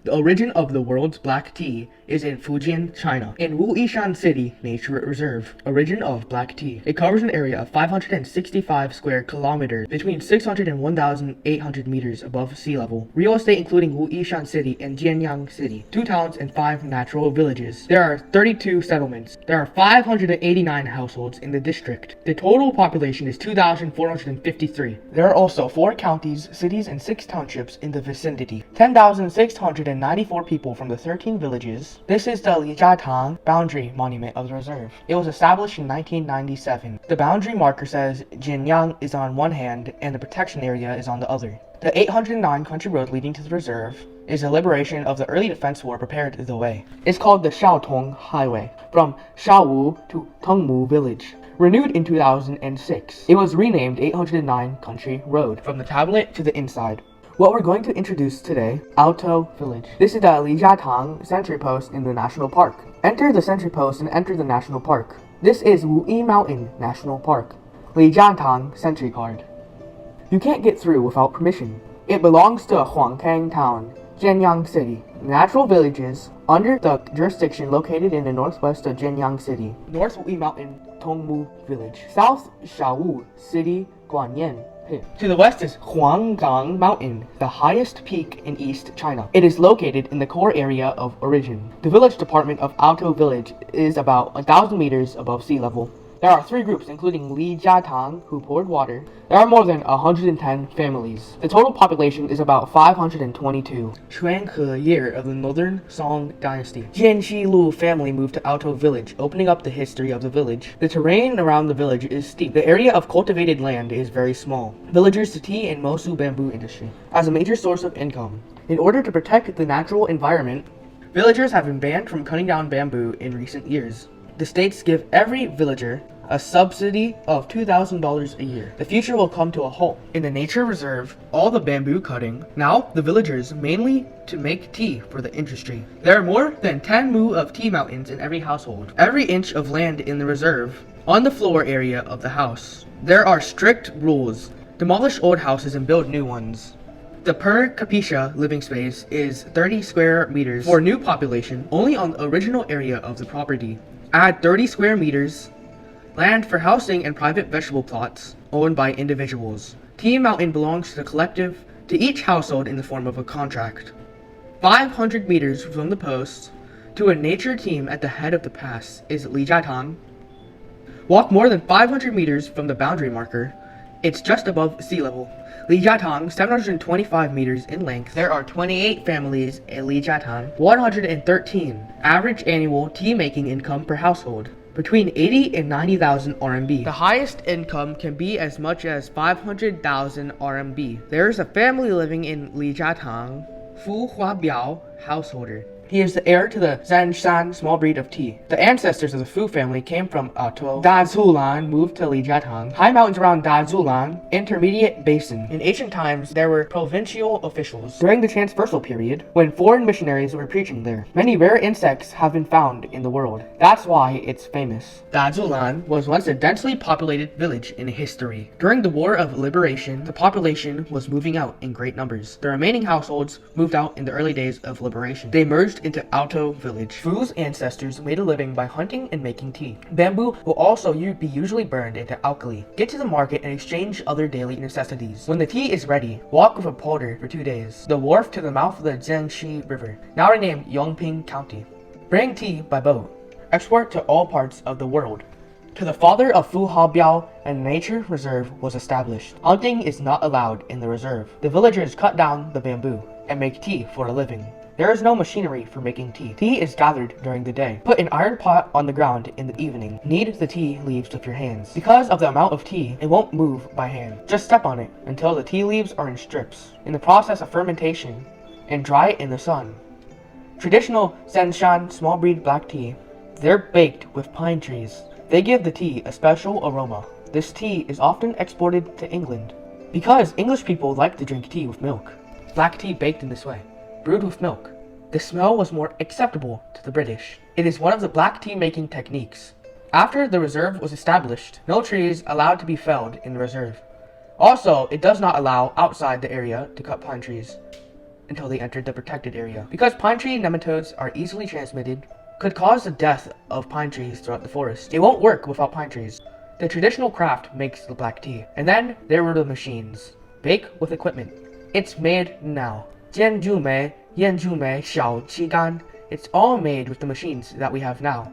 The origin of the world's black tea is in Fujian, China. In Wuyishan City Nature Reserve, origin of black tea. It covers an area of 565 square kilometers, between 600 and 1,800 meters above sea level. Real estate including Wuyishan City and Jianyang City, 2 towns and 5 natural villages. There are 32 settlements. There are 589 households in the district. The total population is 2,453. There are also 4 counties, cities, and 6 townships in the vicinity. 10,694 people from the 13 villages. This is the Lijiatang boundary monument of the reserve. It was established in 1997. The boundary marker says Jianyang is on one hand and the protection area is on the other. The 809 country road leading to the reserve is the liberation of the early defense war prepared the way. It's called the Shaotong Highway, from Shaowu to Tongmu village. Renewed in 2006, it was renamed 809 Country Road, from the tablet to the inside. What we're going to introduce today, Alto Village. This is the Lijiatang sentry post in the national park. Enter the sentry post and enter the national park. This is Wuyi Mountain National Park. Lijiatang sentry card. You can't get through without permission. It belongs to Huangkang Town, Jianyang City. Natural villages under the jurisdiction located in the northwest of Jianyang City. North Wuyi Mountain, Tongmu Village. South Shaowu City, Guanyan. To the west is Huanggang Mountain, the highest peak in East China. It is located in the core area of origin. The village department of Alto Village is about 1,000 meters above sea level. There are 3 groups, including Lijiatang, who poured water. There are more than 110 families. The total population is about 522. Xuanhe year of the Northern Song Dynasty. Jianxi Lu family moved to Alto Village, opening up the history of the village. The terrain around the village is steep. The area of cultivated land is very small. Villagers to tea and Mosu bamboo industry as a major source of income. In order to protect the natural environment, villagers have been banned from cutting down bamboo in recent years. The states give every villager a subsidy of $2,000 a year. The future will come to a halt. In the nature reserve, all the bamboo cutting, now the villagers mainly to make tea for the industry. There are more than 10 mu of tea mountains in every household. Every inch of land in the reserve, on the floor area of the house. There are strict rules. Demolish old houses and build new ones. The per capita living space is 30 square meters for new population, only on the original area of the property. Add 30 square meters land for housing and private vegetable plots owned by individuals. Tea Mountain belongs to the collective to each household in the form of a contract. 500 meters from the post to a nature team at the head of the pass is Lijiatang. Walk more than 500 meters from the boundary marker. It's just above sea level. Lijiatang, 725 meters in length. There are 28 families in Lijiatang. 113. Average annual tea making income per household, between 80 and 90,000 RMB. The highest income can be as much as 500,000 RMB. There is a family living in Lijiatang, Fu Huabiao householder. He is the heir to the Zanshan small breed of tea. The ancestors of the Fu family came from Ato. Dazulan moved to Lijiatang. High mountains around Dazulan, intermediate basin. In ancient times, there were provincial officials. During the transversal period, when foreign missionaries were preaching there, many rare insects have been found in the world. That's why it's famous. Dazulan was once a densely populated village in history. During the War of Liberation, the population was moving out in great numbers. The remaining households moved out in the early days of liberation. They merged into Alto Village. Fu's ancestors made a living by hunting and making tea. Bamboo will also be usually burned into alkali. Get to the market and exchange other daily necessities. When the tea is ready, walk with a porter for 2 days. The wharf to the mouth of the Jiangxi River, now renamed Yongping County. Bring tea by boat. Export to all parts of the world. To the father of Fu Haobiao, a nature reserve was established. Hunting is not allowed in the reserve. The villagers cut down the bamboo and make tea for a living. There is no machinery for making tea. Tea is gathered during the day. Put an iron pot on the ground in the evening. Knead the tea leaves with your hands. Because of the amount of tea, it won't move by hand. Just step on it until the tea leaves are in strips. In the process of fermentation, and dry it in the sun. Traditional Zanshan small breed black tea, they're baked with pine trees. They give the tea a special aroma. This tea is often exported to England because English people like to drink tea with milk. Black tea baked in this way, brewed with milk. The smell was more acceptable to the British. It is one of the black tea making techniques. After the reserve was established, no trees allowed to be felled in the reserve. Also, it does not allow outside the area to cut pine trees. until they entered the protected area. Because pine tree nematodes are easily transmitted, could cause the death of pine trees throughout the forest. It won't work without pine trees. The traditional craft makes the black tea. And then there were the machines. Bake with equipment. It's made now. 煎煮梅, 腌煮梅, 小气干. It's all made with the machines that we have now.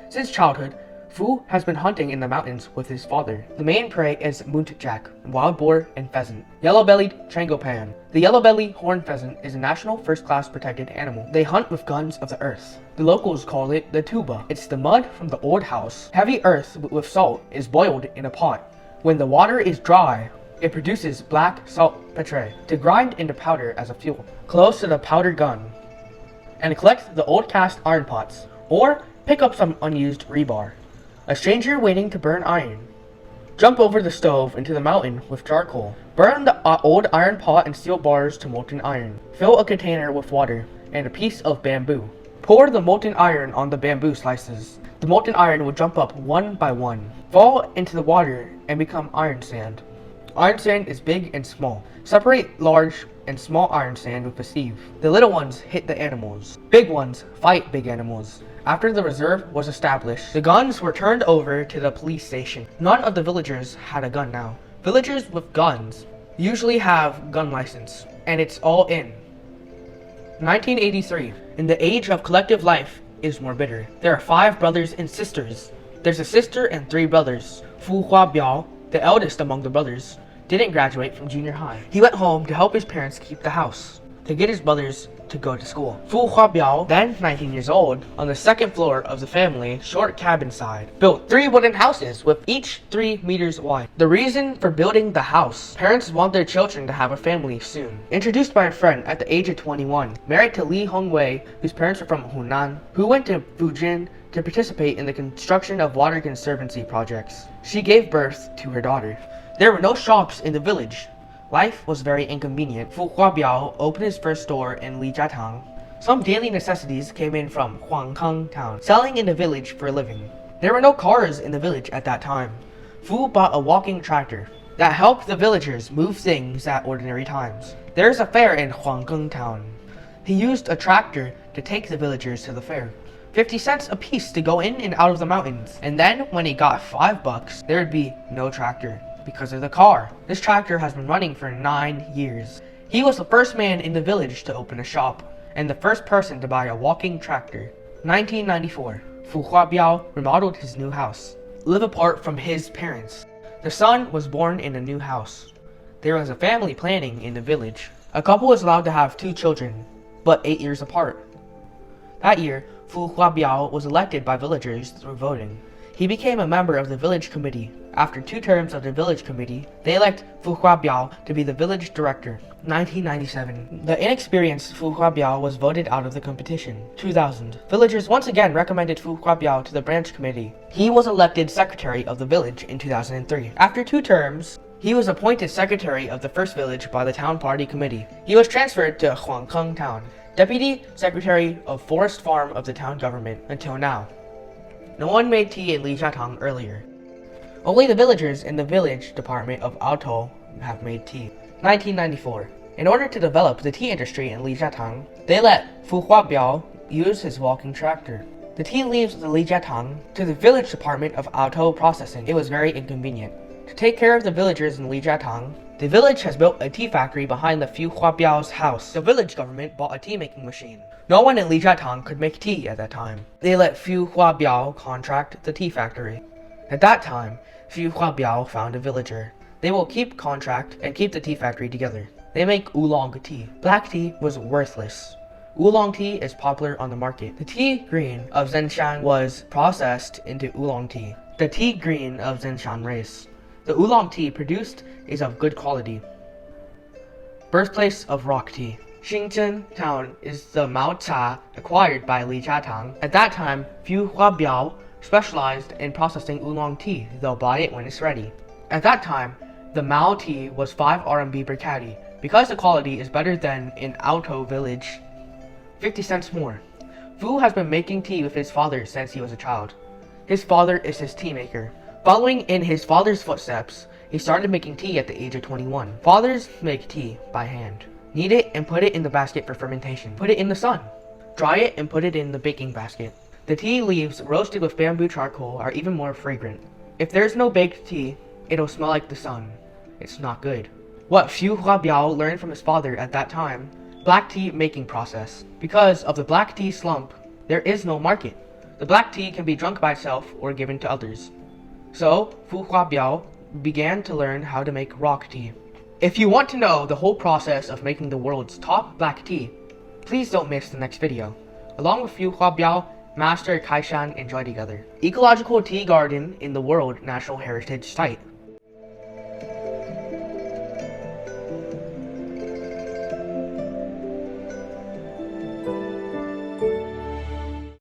Since childhood, Fu has been hunting in the mountains with his father. The main prey is muntjac, wild boar, and pheasant. Yellow-bellied trangopan. The yellow-bellied horned pheasant is a national first-class protected animal. They hunt with guns of the earth. The locals call it the tuba. It's the mud from the old house. Heavy earth with salt is boiled in a pot. When the water is dry, it produces black saltpetre to grind into powder as a fuel, close to the powder gun, and collect the old cast iron pots, or pick up some unused rebar. A stranger waiting to burn iron. Jump over the stove into the mountain with charcoal. Burn the old iron pot and steel bars to molten iron. Fill a container with water and a piece of bamboo. Pour the molten iron on the bamboo slices. The molten iron will jump up one by one, fall into the water, and become iron sand. Iron sand is big and small. Separate large and small iron sand with a sieve. The little ones hit the animals. Big ones fight big animals. After the reserve was established, the guns were turned over to the police station. None of the villagers had a gun now. Villagers with guns usually have gun license, and it's all in. 1983. In the age of collective life is more bitter. There are 5 brothers and sisters. There's a sister and 3 brothers. Fu Huabiao, the eldest among the brothers, didn't graduate from junior high. He went home to help his parents keep the house, to get his brothers to go to school. Fu Huabiao, then 19 years old, on the second floor of the family short cabin side, built 3 wooden houses with each 3 meters wide. The reason for building the house: parents want their children to have a family soon. Introduced by a friend at the age of 21, married to Li Hongwei, whose parents were from Hunan, who went to Fujian to participate in the construction of water conservancy projects. She gave birth to her daughter. There were no shops in the village. Life was very inconvenient. Fu Huabiao opened his first store in Lijiatang. Some daily necessities came in from Huangkang town, selling in the village for a living. There were no cars in the village at that time. Fu bought a walking tractor that helped the villagers move things at ordinary times. There is a fair in Huangkang town. He used a tractor to take the villagers to the fair. 50 cents a piece to go in and out of the mountains. And then when he got $5, there would be no tractor because of the car. This tractor has been running for 9 years. He was the first man in the village to open a shop, and the first person to buy a walking tractor. 1994, Fu Huabiao remodeled his new house, live apart from his parents. The son was born in a new house. There was a family planning in the village. A couple was allowed to have 2 children, but 8 years apart. That year, Fu Huabiao was elected by villagers through voting. He became a member of the village committee. After 2 terms of the village committee, they elect Fu Huabiao to be the village director. 1997. The inexperienced Fu Huabiao was voted out of the competition. 2000. Villagers once again recommended Fu Huabiao to the branch committee. He was elected secretary of the village in 2003. After 2 terms, he was appointed secretary of the first village by the town party committee. He was transferred to Huangkang town, deputy secretary of forest farm of the town government until now. No one made tea in Lijiatang earlier. Only the villagers in the village department of Auto have made tea. 1994. In order to develop the tea industry in Lijiatang, they let Fu Huabiao use his walking tractor. The tea leaves the Lijiatang to the village department of Auto processing. It was very inconvenient. To take care of the villagers in Lijiatang, the village has built a tea factory behind the Fu Huabiao's house. The village government bought a tea making machine. No one in Lijiatang could make tea at that time. They let Fu Huabiao contract the tea factory. At that time, Fu Huabiao found a villager. They will keep contract and keep the tea factory together. They make oolong tea. Black tea was worthless. Oolong tea is popular on the market. The tea green of Zhengshan was processed into oolong tea. The tea green of Zhengshan race. The oolong tea produced is of good quality. Birthplace of rock tea. Xingzhen town is the Mao Cha acquired by Lijiatang. At that time, Fu Huabiao specialized in processing oolong tea. They'll buy it when it's ready. At that time, the Mao tea was 5 RMB per caddy. Because the quality is better than in Auto village, 50 cents more. Fu has been making tea with his father since he was a child. His father is his tea maker. Following in his father's footsteps, he started making tea at the age of 21. Fathers make tea by hand. Knead it and put it in the basket for fermentation. Put it in the sun. Dry it and put it in the baking basket. The tea leaves roasted with bamboo charcoal are even more fragrant. If there's no baked tea, it'll smell like the sun. It's not good. What Fu Huabiao learned from his father at that time, black tea making process. Because of the black tea slump, there is no market. The black tea can be drunk by itself or given to others. So, Fu Huabiao began to learn how to make rock tea. If you want to know the whole process of making the world's top black tea, please don't miss the next video. Along with Fu Huabiao, Master Kaishan enjoy together. Ecological Tea Garden in the World National Heritage Site.